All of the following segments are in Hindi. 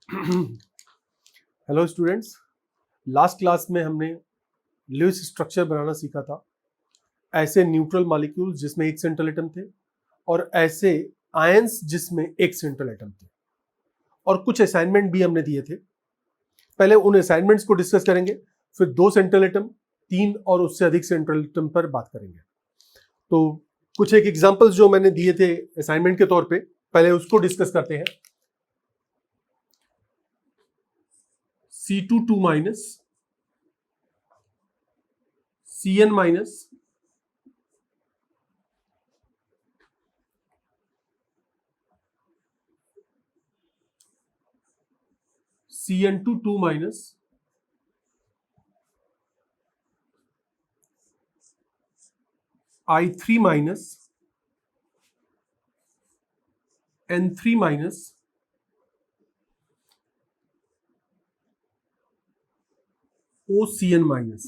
हेलो स्टूडेंट्स, लास्ट क्लास में हमने लुईस स्ट्रक्चर बनाना सीखा था। ऐसे न्यूट्रल मॉलिक्यूल्स जिसमें एक सेंट्रल एटम थे और ऐसे आयंस जिसमें एक सेंट्रल एटम थे, और कुछ असाइनमेंट भी हमने दिए थे। पहले उन असाइनमेंट्स को डिस्कस करेंगे, फिर 2 सेंट्रल एटम, 3 और उससे अधिक सेंट्रल एटम पर बात करेंगे। तो कुछ एक एग्जांपल्स जो मैंने दिए थे असाइनमेंट के तौर पे, पहले उसको डिस्कस करते हैं। C22 minus Cn minus Cn2 minus I3 minus N3 minus OCn minus.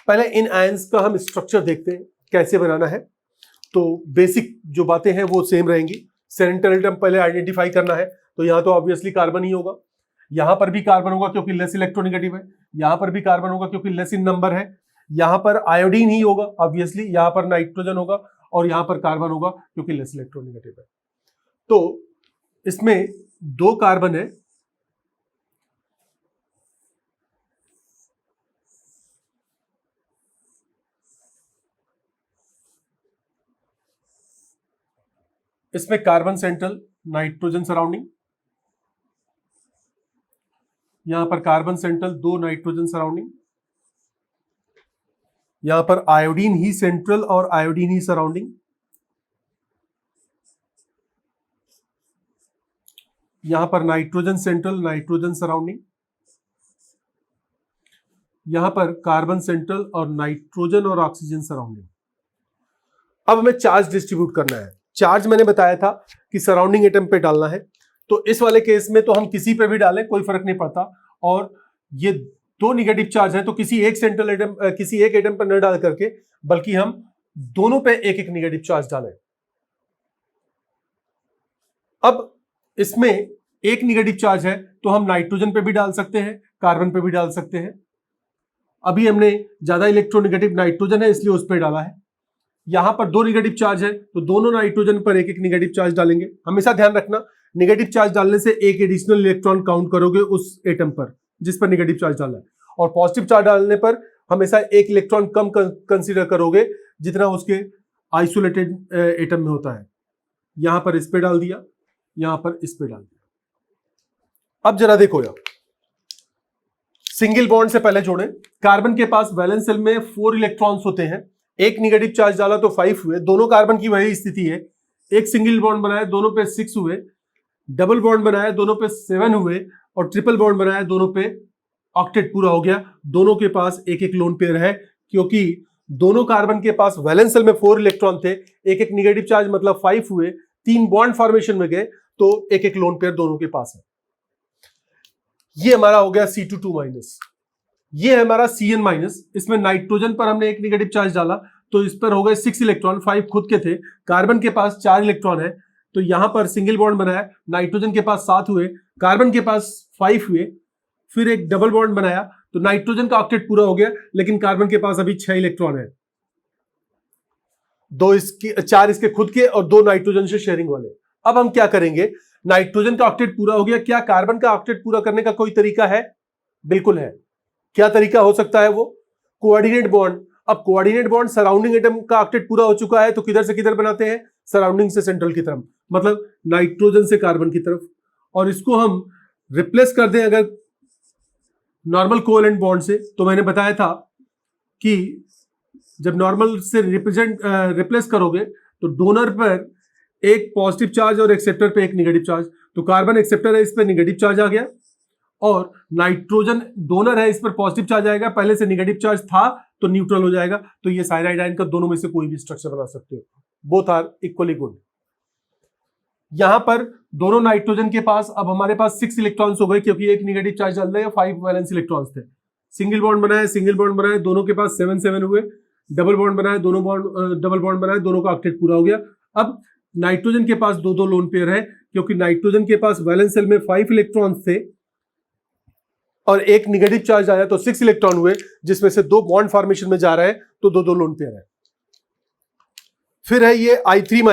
पहले इन आयंस का हम स्ट्रक्चर देखते हैं कैसे बनाना है। तो बेसिक जो बातें हैं वो सेम रहेंगी। सेंट्रल एटम पहले आइडेंटिफाई करना है, तो यहां तो ऑब्वियसली कार्बन ही होगा। यहां पर भी कार्बन होगा क्योंकि लेस इलेक्ट्रोनेगेटिव है। यहां पर भी कार्बन होगा क्योंकि लेस इन नंबर है। यहां पर आयोडीन ही होगा ऑब्वियसली। यहां पर नाइट्रोजन होगा और यहां पर कार्बन होगा क्योंकि लेस इलेक्ट्रोनेगेटिव है। तो इसमें 2 कार्बन है, इसमें कार्बन सेंट्रल, नाइट्रोजन सराउंडिंग। यहां पर कार्बन सेंट्रल, 2 नाइट्रोजन सराउंडिंग। यहां पर आयोडीन ही सेंट्रल और आयोडीन ही सराउंडिंग। यहां पर नाइट्रोजन सेंट्रल, नाइट्रोजन सराउंडिंग। यहां पर कार्बन सेंट्रल और नाइट्रोजन और ऑक्सीजन सराउंडिंग। अब हमें चार्ज डिस्ट्रीब्यूट करना है। चार्ज मैंने बताया था कि सराउंडिंग एटम पे डालना है, तो इस वाले केस में तो हम किसी पे भी डालें कोई फर्क नहीं पड़ता। और ये 2 निगेटिव चार्ज है, तो किसी एक सेंट्रल एटम, किसी एक एटम पर न डाल करके बल्कि हम दोनों पे एक एक निगेटिव चार्ज डालें। अब इसमें एक निगेटिव चार्ज है तो हम नाइट्रोजन पे भी डाल सकते हैं, कार्बन पे भी डाल सकते हैं। अभी हमने ज्यादा इलेक्ट्रोनेगेटिव नाइट्रोजन है इसलिए उस पर डाला है। यहां पर 2 निगेटिव चार्ज है तो दोनों नाइट्रोजन पर एक एक निगेटिव चार्ज डालेंगे। हमेशा ध्यान रखना, निगेटिव चार्ज डालने से एक एडिशनल इलेक्ट्रॉन काउंट करोगे उस एटम पर जिस पर निगेटिव चार्ज डालना है, और पॉजिटिव चार्ज डालने पर हमेशा एक इलेक्ट्रॉन कम कंसीडर करोगे जितना उसके आइसोलेटेड एटम में होता है। यहां पर इस पे डाल दिया, यहां पर इस पे डाल दिया। अब जरा देखो यार, सिंगल बॉन्ड से पहले जोड़ें। कार्बन के पास वैलेंस शेल में 4 इलेक्ट्रॉन्स होते हैं। एक निगेटिव चार्ज डाला तो 5 हुए, दोनों कार्बन की वही स्थिति है। एक सिंगल बॉन्ड बनाया, दोनों पे 6 हुए। डबल बॉन्ड बनाया, दोनों पे 7 हुए। और ट्रिपल बॉन्ड बनाया, दोनों पे ऑक्टेट पूरा हो गया। दोनों के पास एक एक लोन पेयर है क्योंकि दोनों कार्बन के पास वैलेंस शेल में 4 इलेक्ट्रॉन थे। एक एक निगेटिव चार्ज मतलब 5 हुए, 3 बॉन्ड फॉर्मेशन में गए, तो एक एक लोन पेयर दोनों के पास है। ये हमारा हो गया C22 माइनस। ये है हमारा Cn माइनस। इसमें नाइट्रोजन पर हमने एक निगेटिव चार्ज डाला तो इस पर हो गए 6 इलेक्ट्रॉन, 5 खुद के थे। कार्बन के पास 4 इलेक्ट्रॉन है तो यहां पर सिंगल बॉन्ड बनाया, नाइट्रोजन के पास 7 हुए, कार्बन के पास 5 हुए। फिर एक डबल बॉन्ड बनाया तो नाइट्रोजन का ऑक्टेट पूरा हो गया, लेकिन कार्बन के पास अभी 6 इलेक्ट्रॉन है, 4 इसके खुद के और 2 नाइट्रोजन से शेयरिंग वाले। अब हम क्या करेंगे, नाइट्रोजन का ऑक्टेट पूरा हो गया, क्या कार्बन का ऑक्टेट पूरा करने का कोई तरीका है? बिल्कुल है। क्या तरीका हो सकता है वो? Coordinate bond. अब कोऑर्डिनेट बॉन्ड, सराउंडिंग एटम का ऑक्टेट पूरा हो चुका है तो किधर से किधर बनाते हैं? सराउंडिंग से सेंट्रल की तरफ, मतलब नाइट्रोजन से कार्बन की तरफ। और इसको हम रिप्लेस कर दें अगर नॉर्मल कोवेलेंट बॉन्ड से, तो मैंने बताया था कि जब नॉर्मल से रिप्लेस करोगे तो डोनर पर एक पॉजिटिव चार्ज और एक्सेप्टर पे एक निगेटिव चार्ज। तो कार्बन एक्सेप्टर है, इस पर निगेटिव चार्ज आ गया, और नाइट्रोजन डोनर है, इस पर पॉजिटिव चार्ज आएगा। पहले से निगेटिव चार्ज था तो न्यूट्रल हो जाएगा। तो ये साइनाइड आयन का दोनों में से कोई भी स्ट्रक्चर बना सकते हो, बोथ आर इक्वली गुड। यहां पर दोनों नाइट्रोजन के पास अब हमारे पास 6 इलेक्ट्रॉन्स हो गए क्योंकि एक निगेटिव चार्ज डाल रहे हैं, 5 वैलेंस इलेक्ट्रॉन्स थे। सिंगल बॉन्ड बनाए, सिंगल बॉन्ड बनाए, दोनों के पास 7 7 हुए। डबल बॉन्ड बनाए, डबल बॉन्ड बनाए, दोनों का ऑक्टेट पूरा हो गया। अब नाइट्रोजन के पास दो दो लोन पेयर है, क्योंकि नाइट्रोजन के पास वैलेंस शेल में 5 इलेक्ट्रॉन थे और एक नेगेटिव चार्ज आया तो 6 इलेक्ट्रॉन हुए, जिसमें से 2 बॉन्ड फॉर्मेशन में जा रहे हैं, तो दो दो लोन पेयर है। फिर है ये I3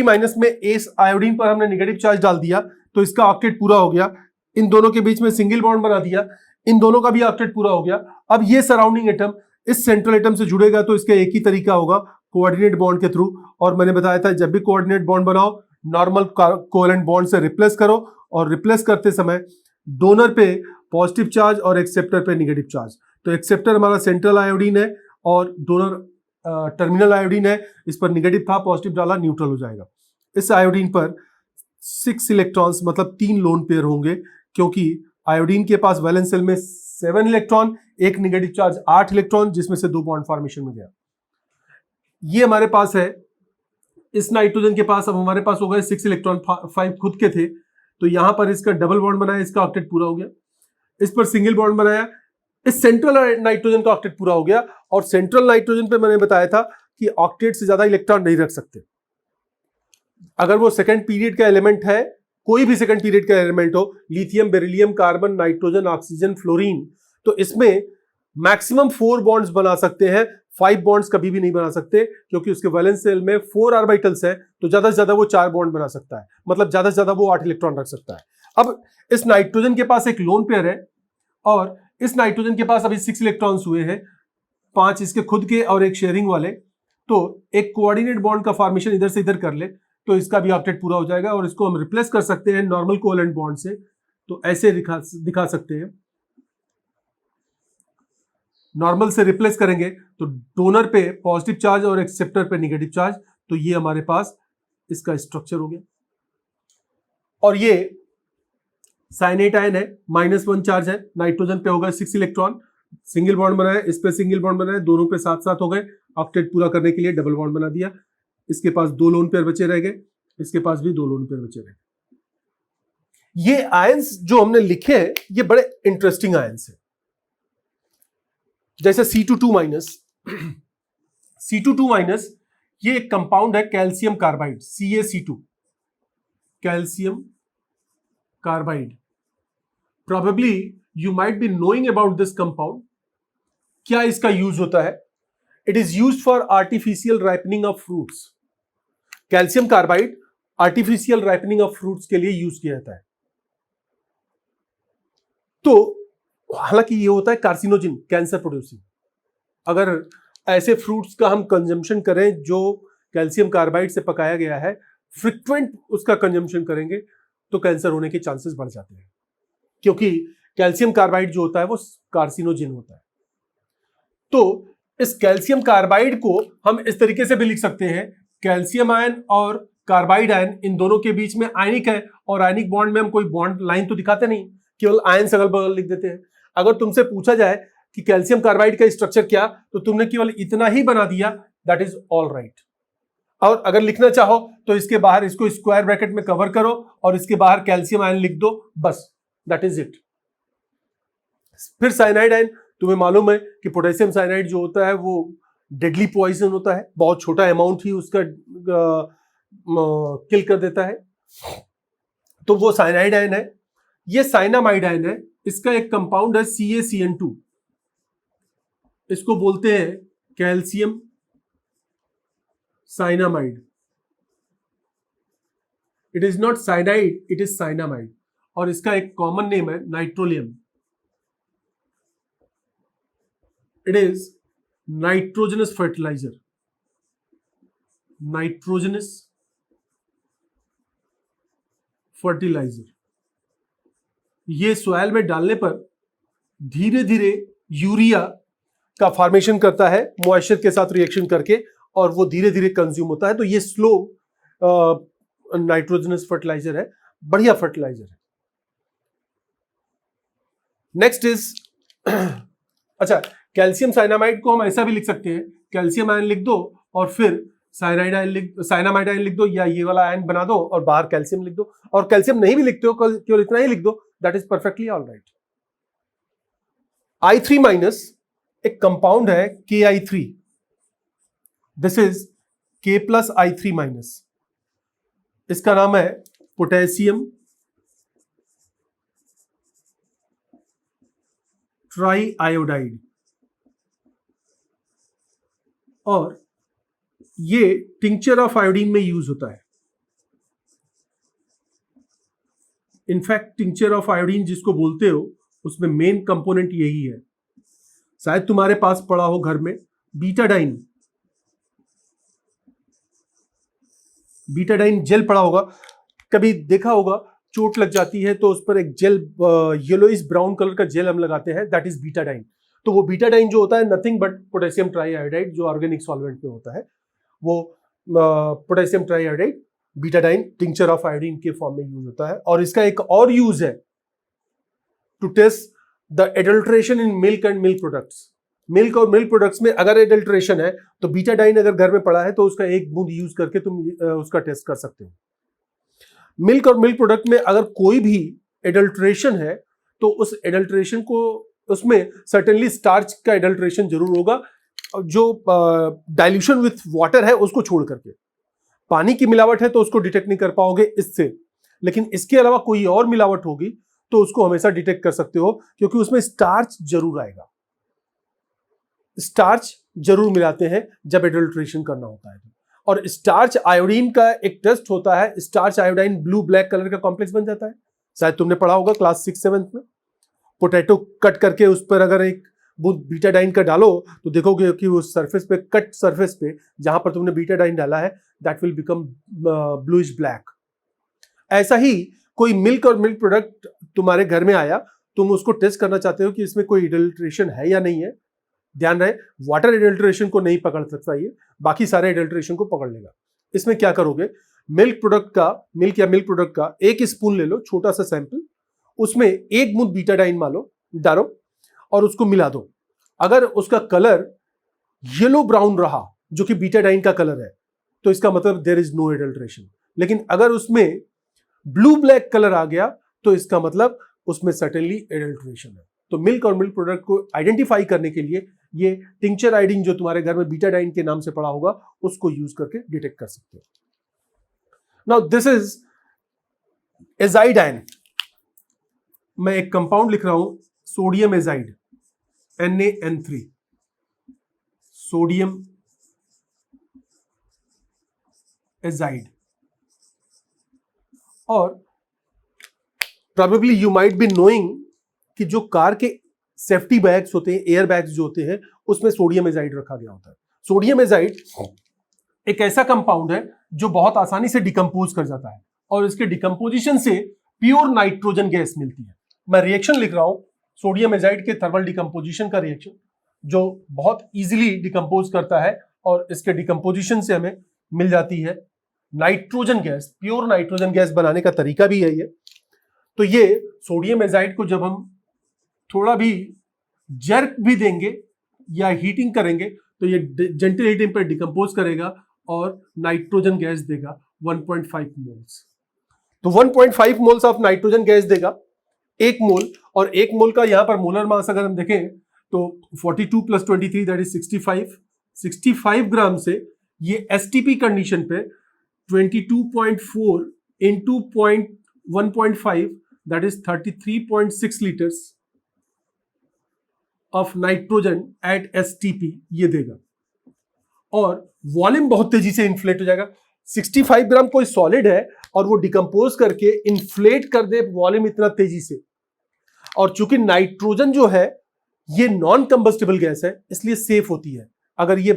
माइनस में एस आयोडीन पर हमने नेगेटिव चार्ज डाल दिया तो इसका ऑक्टेट पूरा हो गया। इन दोनों के बीच में सिंगल बॉन्ड बना दिया, इन दोनों का भी ऑक्टेट पूरा हो गया। अब ये सराउंडिंग एटम इस सेंट्रल एटम से जुड़ेगा तो इसका एक ही तरीका होगा, कोऑर्डिनेट बॉन्ड के थ्रू। और मैंने बताया था जब भी कोऑर्डिनेट बॉन्ड बनाओ, नॉर्मल कोवेलेंट बॉन्ड से रिप्लेस करो, और रिप्लेस करते समय डोनर पे पॉजिटिव चार्ज और एक्सेप्टर पे नेगेटिव चार्ज। तो एक्सेप्टर हमारा सेंट्रल आयोडीन है और डोनर टर्मिनल आयोडीन है, इस पर नेगेटिव था, पॉजिटिव डाला, न्यूट्रल हो जाएगा। इस आयोडीन पर 6 इलेक्ट्रॉन्स मतलब 3 लोन पेयर होंगे, क्योंकि आयोडीन के पास वैलेंस शेल में 7 इलेक्ट्रॉन, एक नेगेटिव चार्ज 8 इलेक्ट्रॉन, जिसमें से 2 बॉन्ड फॉर्मेशन में गया। ये हमारे पास है। इस नाइट्रोजन के पास अब हमारे पास हो गए 6 इलेक्ट्रॉन, 5 खुद के थे, तो यहां पर इसका डबल बॉन्ड बनाया, इसका ऑक्टेट पूरा हो गया। इस पर सिंगल बॉन्ड बनाया, इस सेंट्रल नाइट्रोजन का ऑक्टेट पूरा हो गया। और सेंट्रल नाइट्रोजन पे मैंने बताया था कि ऑक्टेट से ज्यादा इलेक्ट्रॉन नहीं रख सकते। अगर वो सेकंड पीरियड का एलिमेंट है, कोई भी सेकंड पीरियड का एलिमेंट हो, lithium, beryllium, carbon, nitrogen, oxygen, fluorine, तो इसमें मैक्सिमम 4 बॉन्ड्स बना सकते हैं, 5 बॉन्ड्स कभी भी नहीं बना सकते, क्योंकि उसके वैलेंस शेल में 4 ऑर्बिटल्स है, तो ज्यादा से ज्यादा वो 4 बॉन्ड बना सकता है, मतलब ज्यादा से ज्यादा वो 8 इलेक्ट्रॉन रख सकता है। अब इस नाइट्रोजन के पास एक लोन पेयर है और इस नाइट्रोजन के पास अभी 6 इलेक्ट्रॉन्स हुए हैं, 5 इसके खुद के और एक शेयरिंग वाले। तो एक कोऑर्डिनेट बॉन्ड का फॉर्मेशन इधर से इधर कर ले तो इसका भी ऑक्टेट पूरा हो जाएगा, और इसको हम रिप्लेस कर सकते हैं नॉर्मल कोवेलेंट बॉन्ड से। तो ऐसे दिखा सकते हैं, नॉर्मल से रिप्लेस करेंगे तो डोनर पे पॉजिटिव चार्ज और एक्सेप्टर पे नेगेटिव चार्ज, तो ये हमारे पास इसका स्ट्रक्चर हो गया। और ये साइनेट आयन है, -1 चार्ज है, नाइट्रोजन पे होगा 6 इलेक्ट्रॉन, सिंगल बॉन्ड बनाया, इस पे सिंगल बॉन्ड बनाया, दोनों पे साथ साथ हो गए, ऑक्टेट पूरा करने के लिए डबल बॉन्ड बना दिया। इसके पास 2 लोन पेयर बचे रह गए, इसके पास भी 2 लोन पेयर बचे रह गए। ये आयंस जो हमने लिखे हैं ये बड़े इंटरेस्टिंग आयंस है, जैसे C22-, C22-, ये एक कंपाउंड है calcium carbide, CaC2, calcium carbide. Probably you might be knowing about this compound. क्या इसका यूज होता है? It is used for artificial ripening of fruits. Calcium carbide artificial ripening of fruits के लिए यूज किया जाता है। तो हालांकि ये होता है कार्सिनोजिन, कैंसर प्रोड्यूसिंग। अगर ऐसे फ्रूट्स का हम कंजम्पशन करें जो कैल्शियम कार्बाइड से पकाया गया है, फ्रिक्वेंट उसका कंजम्पशन करेंगे तो कैंसर होने के चांसेस बढ़ जाते हैं, क्योंकि कैल्शियम कार्बाइड जो होता है वो कार्सिनोजिन होता है। तो इस कैल्शियम कार्बाइड को हम इस तरीके से भी लिख सकते हैं, कैल्शियम आयन और कार्बाइड आयन इन दोनों के बीच में आयनिक है, और आयनिक बॉन्ड में हम कोई बॉन्ड लाइन तो दिखाते नहीं, केवल आयन अगल बगल लिख देते हैं। अगर तुमसे पूछा जाए कि कैल्शियम कार्बाइड का स्ट्रक्चर क्या, तो तुमने केवल इतना ही बना दिया, दैट इज ऑल राइट। और अगर लिखना चाहो तो इसके बाहर इसको स्क्वायर ब्रैकेट में कवर करो और इसके बाहर कैल्शियम आयन लिख दो, बस, दैट इज इट। फिर साइनाइड आयन, तुम्हें मालूम है कि पोटेशियम साइनाइड जो होता है वो डेडली पॉइजन होता है, बहुत छोटा अमाउंट ही उसका किल कर देता है, तो वो साइनाइड आयन है। ये साइनामाइड आयन है, इसका एक कंपाउंड है CaCN2, इसको बोलते हैं calcium cyanamide. It is not cyanide, it is cyanamide, और इसका एक कॉमन नेम है nitrolim. It is nitrogenous fertiliser, nitrogenous fertiliser. ये सॉइल में डालने पर धीरे धीरे यूरिया का फॉर्मेशन करता है मॉइस्चर के साथ रिएक्शन करके, और वो धीरे धीरे कंज्यूम होता है। तो ये स्लो नाइट्रोजनस फर्टिलाइजर है, बढ़िया फर्टिलाइजर है। नेक्स्ट इज अच्छा, कैल्शियम साइनामाइड को हम ऐसा भी लिख सकते हैं, कैल्शियम आयन लिख दो और फिर साइनामाइड आयन लिख दो, या ये वाला आयन बना दो और बाहर कैल्शियम लिख दो, और कैल्शियम नहीं भी लिखते हो, केवल इतना ही लिख दो, that is perfectly all right. I3- एक कंपाउंड है KI3, दिस इज K+I3-। इसका नाम है पोटेशियम ट्राई आयोडाइड, और ये टिंचर ऑफ आयोडीन में यूज होता है। इनफैक्ट टिंचर ऑफ आयोडीन जिसको बोलते हो उसमें मेन कंपोनेंट यही है। शायद तुम्हारे पास पड़ा हो घर में बीटाडाइन, बीटाडाइन जेल पड़ा होगा, कभी देखा होगा चोट लग जाती है तो उस पर एक जेल येलोइश ब्राउन कलर का जेल हम लगाते हैं, दैट इज बीटाडाइन। तो वो बीटाडाइन जो होता है नथिंग बट पोटेशियम ट्राईआयोडाइड, जो ऑर्गेनिक सॉल्वेंट में होता है, वो potassium triiodide betadine tincture of iodine के फॉर्म में यूज होता है। और इसका एक और यूज है to test the adulteration in milk and milk products. Milk और मिल्क प्रोडक्ट्स में अगर एडल्ट्रेशन है तो बीटाडाइन अगर घर में पड़ा है तो उसका एक बूंद यूज करके तुम उसका टेस्ट कर सकते हो। मिल्क और मिल्क प्रोडक्ट में अगर कोई भी एडल्ट्रेशन है तो उस एडल्ट्रेशन को, उसमें सर्टेनली स्टार्च का एडल्ट्रेशन जरूर होगा, जो डाइल्यूशन विथ वाटर है उसको छोड़ करके। पानी की मिलावट है तो उसको डिटेक्ट नहीं कर पाओगे इससे, लेकिन इसके अलावा कोई और मिलावट होगी तो उसको हमेशा डिटेक्ट कर सकते हो, क्योंकि उसमें स्टार्च जरूर आएगा। स्टार्च जरूर मिलाते हैं जब एडल्ट्रेशन करना होता है। और स्टार्च आयोडीन का एक टेस्ट होता है, starch iodine blue black colour का कॉम्प्लेक्स बन जाता है, शायद तुमने पढ़ा होगा क्लास 6-7 में। पोटैटो कट करके उस पर अगर एक बूंद बीटाडाइन का डालो तो देखोगे कि उस सरफेस पे, कट सरफेस पे जहां पर तुमने बीटाडाइन डाला है, that will become bluish black. ऐसा ही कोई मिल्क और मिल्क प्रोडक्ट तुम्हारे घर में आया, तुम उसको टेस्ट करना चाहते हो कि इसमें कोई एडल्ट्रेशन है या नहीं है। ध्यान रहे, वाटर एडल्ट्रेशन को नहीं पकड़ सकता ये, बाकी सारे एडल्ट्रेशन को पकड़ लेगा। इसमें क्या करोगे, मिल्क प्रोडक्ट का, मिल्क या मिल्क प्रोडक्ट का एक स्पून ले लो, छोटा सा सैंपल, उसमें एक बूंद बीटाडाइन डालो और उसको मिला दो। अगर उसका कलर येलो ब्राउन रहा, जो कि बीटाडाइन का कलर है, तो इसका मतलब देयर इज नो एडल्ट्रेशन। लेकिन अगर उसमें ब्लू ब्लैक कलर आ गया तो इसका मतलब उसमें सर्टेनली एडल्ट्रेशन है। तो मिल्क और मिल्क प्रोडक्ट को आइडेंटिफाई करने के लिए ये टिंचर आयोडीन जो तुम्हारे घर में बीटाडाइन के नाम से पड़ा होगा उसको यूज करके डिटेक्ट कर सकते हो। Now this is azidine. मैं एक कंपाउंड लिख रहा हूं, sodium azide, NaN3, sodium azide. और probably you might be knowing कि जो कार के सेफ्टी बैग्स होते हैं, एयर बैग्स जो होते हैं, उसमें सोडियम एजाइड रखा गया होता है। सोडियम एजाइड एक ऐसा कंपाउंड है जो बहुत आसानी से डिकम्पोज कर जाता है और इसके डिकम्पोजिशन से प्योर नाइट्रोजन गैस मिलती है। मैं रिएक्शन लिख रहा हूं, सोडियम एजाइड के थर्मल डिकम्पोजिशन का रिएक्शन, जो बहुत इजीली डिकम्पोज करता है और इसके डिकम्पोजिशन से हमें मिल जाती है nitrogen gas. Pure nitrogen gas बनाने का तरीका भी है ये। तो ये सोडियम एजाइड को जब हम थोड़ा भी जर्क भी देंगे या हीटिंग करेंगे तो ये जेंटल हीटिंग पर डिकम्पोज करेगा और नाइट्रोजन गैस देगा 1.5 मोल्स। तो 1.5 मोल्स ऑफ नाइट्रोजन गैस देगा, एक मोल। और एक मोल का यहां पर मोलर मास अगर हम देखें तो 42 + 23 दैट इज 65। 65 ग्राम से ये एसटीपी कंडीशन पे 22.4 into 1.5 that is 33.6 litres of nitrogen eight STP ये देगा और वॉल्यूम बहुत तेजी से इन्फ्लेट हो जाएगा। 65 ग्राम कोई सॉलिड है और वो डिकम्पोज करके इन्फ्लेट कर दे वॉल्यूम इतना तेजी से। और चूंकि नाइट्रोजन जो है ये नॉन कंबस्टिबल गैस है, इसलिए सेफ होती है। अगर ये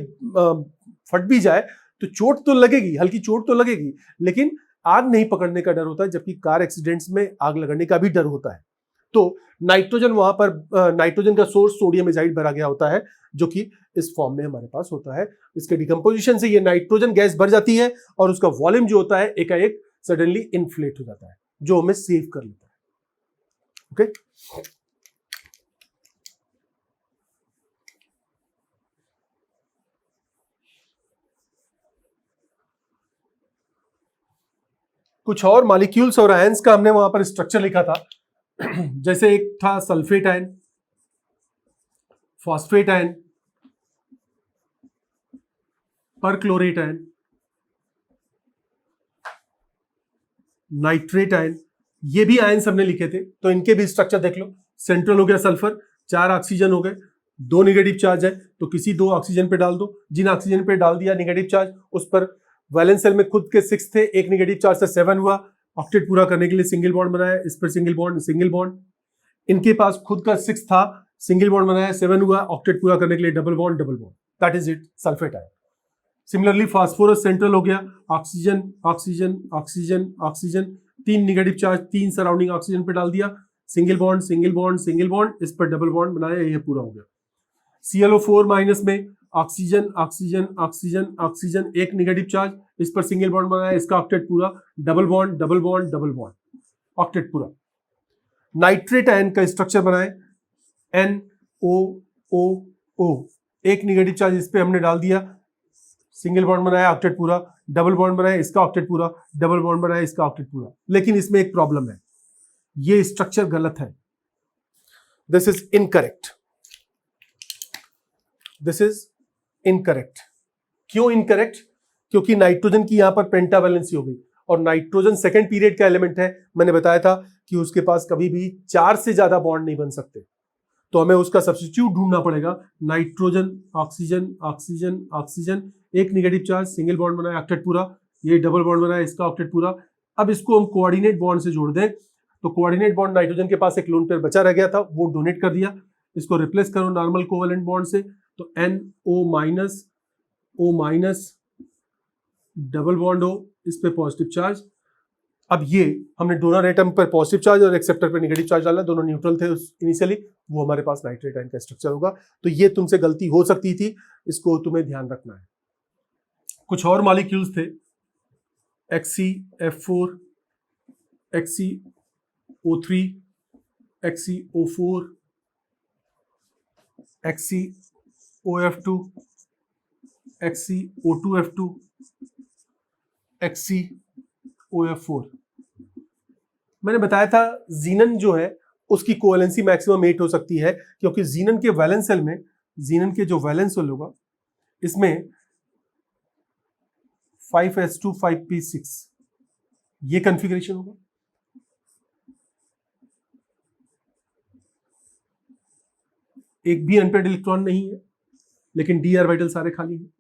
फट भी जाए तो चोट तो लगेगी, हल्की चोट तो लगेगी, लेकिन आग नहीं पकड़ने का डर होता है, जबकि कार एक्सीडेंट्स में आग लगने का भी डर होता है। तो नाइट्रोजन, वहां पर नाइट्रोजन का सोर्स सोडियम एजाइड भरा गया होता है, जो कि इस फॉर्म में हमारे पास होता है। इसके डिकम्पोजिशन से ये नाइट्रोजन गैस भर जाती है और उसका वॉल्यूम जो होता है एकाएक सडनली इन्फ्लेट हो जाता है, जो हमें सेव कर लेता है। ओके कुछ और मॉलिक्यूल्स और आयंस का हमने वहां पर स्ट्रक्चर लिखा था। जैसे एक था sulphate ion, phosphate ion, perchlorate ion, nitrate ion, ये भी आयन हमने लिखे थे, तो इनके भी स्ट्रक्चर देख लो। सेंट्रल हो गया सल्फर, 4 ऑक्सीजन हो गए, 2 निगेटिव चार्ज है, तो किसी 2 ऑक्सीजन पे डाल दो। जिन ऑक्सीजन पे डाल दिया निगेटिव चार्ज, उस पर वैलेंस शेल में खुद के 6 थे, एक निगेटिव चार्ज से 7 हुआ, ऑक्टेट पूरा करने के लिए सिंगल बॉन्ड बनाया, इस पर सिंगल बॉन्ड। इनके पास खुद का 6 था, सिंगल बॉन्ड बनाया, 7 हुआ, ऑक्टेट पूरा करने के लिए double bond. That is it, sulphate ion. Similarly phosphorus central हो गया, oxygen oxygen oxygen oxygen, 3 negative charge, 3 surrounding oxygen पे डाल दिया, सिंगल बॉन्ड, इस पर डबल बॉन्ड बनाया, ये पूरा हो गया। ClO4 माइनस में ऑक्सीजन ऑक्सीजन ऑक्सीजन ऑक्सीजन, एक निगेटिव चार्ज, इस पर सिंगल बॉन्ड बनाया, इसका ऑक्टेट पूरा, डबल बॉन्ड, ऑक्टेट पूरा। नाइट्रेट आयन का स्ट्रक्चर बनाए, NOOO, एक निगेटिव चार्ज इस पे हमने डाल दिया, सिंगल बॉन्ड बनाया, ऑक्टेट पूरा, डबल बॉन्ड बनाया, इसका ऑक्टेट पूरा, डबल बॉन्ड बनाया, इसका ऑक्टेट पूरा। लेकिन इसमें एक प्रॉब्लम है, ये स्ट्रक्चर गलत है, दिस इज इनकरेक्ट। क्यों इनकरेक्ट? क्योंकि नाइट्रोजन की यहां पर पेंटावैलेंसी हो गई, और नाइट्रोजन सेकंड पीरियड का एलिमेंट है। मैंने बताया था कि उसके पास कभी भी 4 से ज्यादा बॉन्ड नहीं बन सकते, तो हमें उसका सब्स्टिट्यूट ढूंढना पड़ेगा। नाइट्रोजन ऑक्सीजन ऑक्सीजन ऑक्सीजन, एक निगेटिव चार्ज, सिंगल बॉन्ड बनाया, ऑक्टेट पूरा, ये डबल बॉन्ड बनाया, इसका ऑक्टेट पूरा। अब इसको हम कोऑर्डिनेट बॉन्ड से जोड़ दें, तो कोऑर्डिनेट बॉन्ड नाइट्रोजन के पास एक लोन पेयर बचा रह गया था, वो डोनेट कर दिया, इसको रिप्लेस करो नॉर्मल कोवेलेंट बॉन्ड से, तो NO-O- डबल बॉन्ड हो, इस पे पॉजिटिव चार्ज। अब ये हमने डोनर एटम पर पॉजिटिव चार्ज और एक्सेप्टर पर नेगेटिव चार्ज डाला, दोनों न्यूट्रल थे इनिशियली, वो हमारे पास नाइट्रेट आयन का स्ट्रक्चर होगा। तो ये तुमसे गलती हो सकती थी, इसको तुम्हें ध्यान रखना है। कुछ और मॉलिक्यूल्स थे, XeF4, XeO3, XeO4, XeOF2, XeO2F2, XeOF4। मैंने बताया था जीनन जो है उसकी कोवेलेंसी मैक्सिमम 8 हो सकती है, क्योंकि जीनन के वैलेंस शेल में, जीनन के जो वैलेंस शेल होगा इसमें 5s2 5p6 ये कॉन्फ़िगरेशन होगा। एक भी अनपेयर्ड इलेक्ट्रॉन नहीं है, लेकिन d ऑर्बिटल सारे खाली हैं।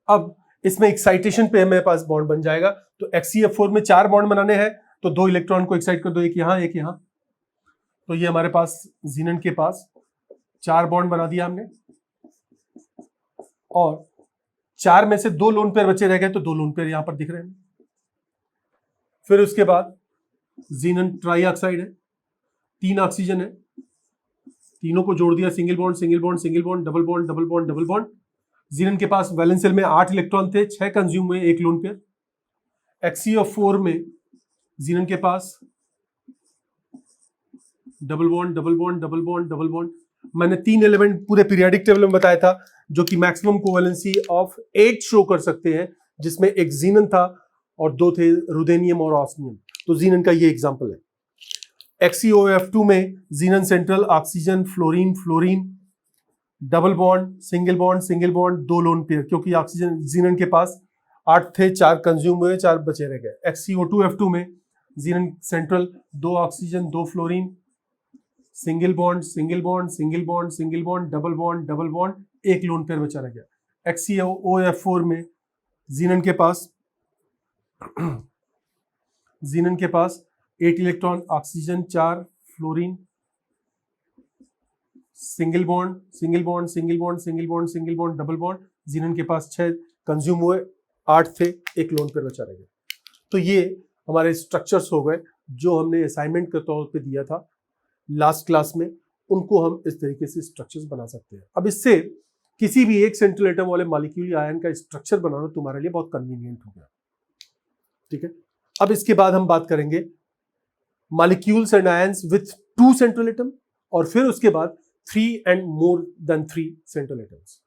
अब इसमें एक्साइटेशन पे मेरे पास बॉन्ड बन जाएगा, तो XeF4 में 4 बॉन्ड बनाने हैं, तो 2 इलेक्ट्रॉन को एक्साइट कर दो, एक यहां एक यहां, तो ये हमारे पास जीनन के पास 4 बॉन्ड बना दिया हमने, और 4 में से 2 लोन पेयर बचे रह गए, तो 2 लोन पेयर यहां पर दिख रहे हैं। फिर उसके बाद जीनन ट्राईऑक्साइड है, 3 ऑक्सीजन है, तीनों को जोड़ दिया, single bond single bond single bond, double bond double bond double bond. Xenon के पास वैलेंस शेल में 8 इलेक्ट्रॉन थे, 6 कंज्यूम हुए, 1 लोन पेयर। XeF4 में जीनन के पास double bond double bond double bond double bond. मैंने 3 एलिमेंट पूरे पीरियोडिक टेबल में बताया था, जो कि मैक्सिमम कोवेलेंसी ऑफ 8 शो कर सकते हैं, जिसमें एक जीनन था और 2 थे रुदेनियम और ऑस्मियम। तो जीनन का ये एग्जांपल है। XeOF2 में xenon central, oxygen fluorine fluorine, double bond single bond 2 lone pair, क्योंकि ऑक्सीजन जीनन के पास 8 थे, 4 कंज्यूम हुए, 4 बचे रह गए। XeO2F2 में xenon central, 2 oxygen 2 fluorine, single bond single bond single bond single bond, double bond, 1 lone pair बचा रह गया। XeOF4 में जीनन के पास 8 electron, oxygen 4 fluorine, single bond single bond single bond single bond single bond double bond. Xenon के पास 6 कंज्यूम हुए, 8 थे, 1 लोन पेयर बचा रह गया। तो ये हमारे स्ट्रक्चर्स हो गए जो हमने असाइनमेंट के तौर पे दिया था लास्ट क्लास में, उनको हम इस तरीके से स्ट्रक्चर्स बना सकते हैं। अब इससे किसी भी एक सेंट्रल एटम वाले मॉलिक्यूल या आयन का स्ट्रक्चर बनाना तुम्हारे लिए बहुत कन्वीनियंट हो गया। ठीक है, अब इसके बाद हम बात करेंगे molecules and ions with 2 central atom, और फिर उसके बाद 3 and more than 3 central atoms.